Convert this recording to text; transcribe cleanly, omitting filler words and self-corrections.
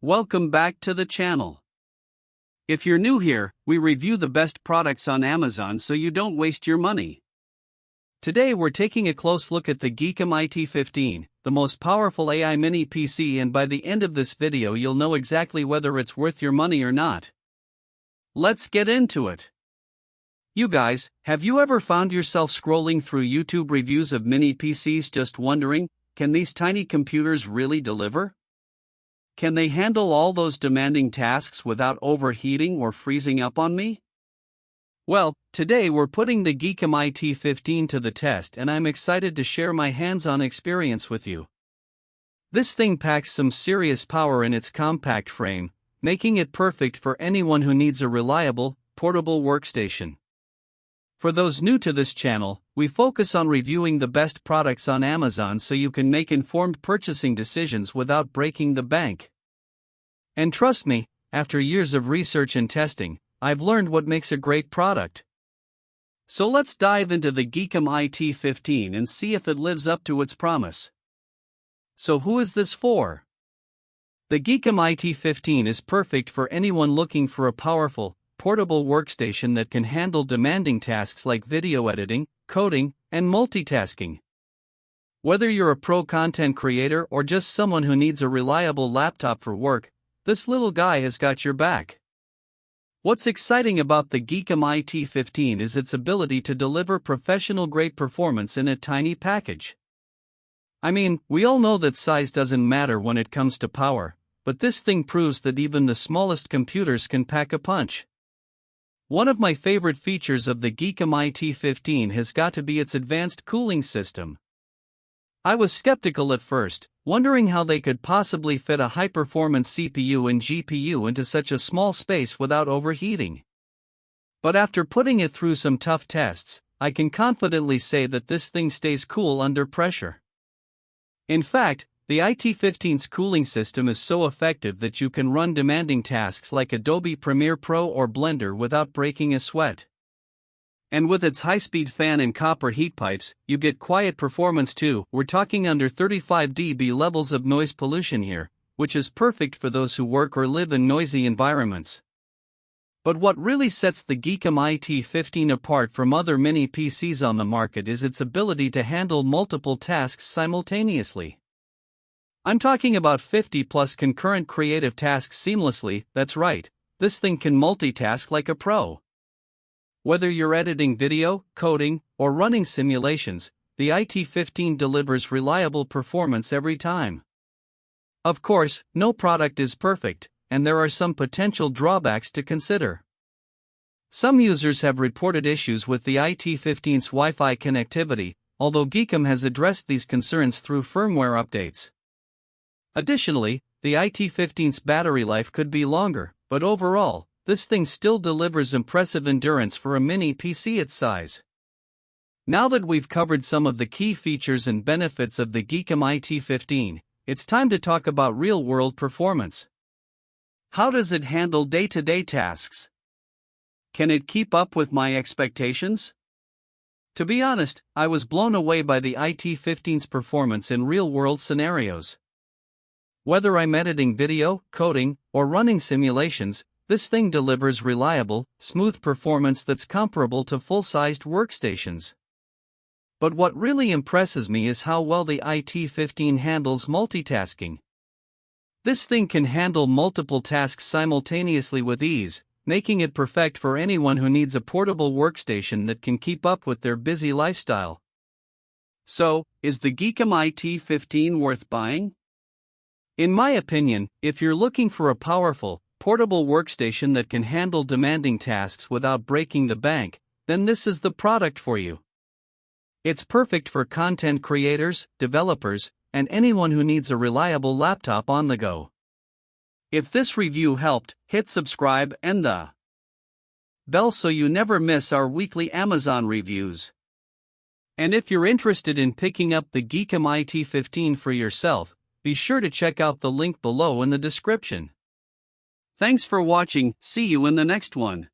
Welcome back to the channel. If you're new here, we review the best products on Amazon so you don't waste your money. Today we're taking a close look at the GEEKOM IT15, the most powerful AI mini PC, and by the end of this video you'll know exactly whether it's worth your money or not. Let's get into it. You guys, have you ever found yourself scrolling through YouTube reviews of mini PCs just wondering, can these tiny computers really deliver? Can they handle all those demanding tasks without overheating or freezing up on me? Well, today we're putting the GEEKOM IT15 to the test, and I'm excited to share my hands-on experience with you. This thing packs some serious power in its compact frame, making it perfect for anyone who needs a reliable, portable workstation. For those new to this channel, we focus on reviewing the best products on Amazon so you can make informed purchasing decisions without breaking the bank. And trust me, after years of research and testing, I've learned what makes a great product. So let's dive into the GEEKOM IT15 and see if it lives up to its promise. So who is this for? The GEEKOM IT15 is perfect for anyone looking for a powerful, portable workstation that can handle demanding tasks like video editing, coding, and multitasking. Whether you're a pro content creator or just someone who needs a reliable laptop for work, this little guy has got your back. What's exciting about the GEEKOM IT15 is its ability to deliver professional-grade performance in a tiny package. I mean, we all know that size doesn't matter when it comes to power, but this thing proves that even the smallest computers can pack a punch. One of my favorite features of the GEEKOM IT15 has got to be its advanced cooling system. I was skeptical at first, wondering how they could possibly fit a high-performance CPU and GPU into such a small space without overheating. But after putting it through some tough tests, I can confidently say that this thing stays cool under pressure. In fact, the IT15's cooling system is so effective that you can run demanding tasks like Adobe Premiere Pro or Blender without breaking a sweat. And with its high-speed fan and copper heat pipes, you get quiet performance too. We're talking under 35 dB levels of noise pollution here, which is perfect for those who work or live in noisy environments. But what really sets the GEEKOM IT15 apart from other mini PCs on the market is its ability to handle multiple tasks simultaneously. I'm talking about 50+ concurrent creative tasks seamlessly. That's right, this thing can multitask like a pro. Whether you're editing video, coding, or running simulations, the IT15 delivers reliable performance every time. Of course, no product is perfect, and there are some potential drawbacks to consider. Some users have reported issues with the IT15's Wi-Fi connectivity, although GEEKOM has addressed these concerns through firmware updates. Additionally, the IT15's battery life could be longer, but overall, this thing still delivers impressive endurance for a mini PC its size. Now that we've covered some of the key features and benefits of the GEEKOM IT15, it's time to talk about real-world performance. How does it handle day-to-day tasks? Can it keep up with my expectations? To be honest, I was blown away by the IT15's performance in real-world scenarios. Whether I'm editing video, coding, or running simulations, this thing delivers reliable, smooth performance that's comparable to full-sized workstations. But what really impresses me is how well the IT15 handles multitasking. This thing can handle multiple tasks simultaneously with ease, making it perfect for anyone who needs a portable workstation that can keep up with their busy lifestyle. So, is the GEEKOM IT15 worth buying? In my opinion, if you're looking for a powerful, portable workstation that can handle demanding tasks without breaking the bank, then this is the product for you. It's perfect for content creators, developers, and anyone who needs a reliable laptop on the go. If this review helped, hit subscribe and the bell so you never miss our weekly Amazon reviews. And if you're interested in picking up the GEEKOM IT15 for yourself, be sure to check out the link below in the description. Thanks for watching, see you in the next one.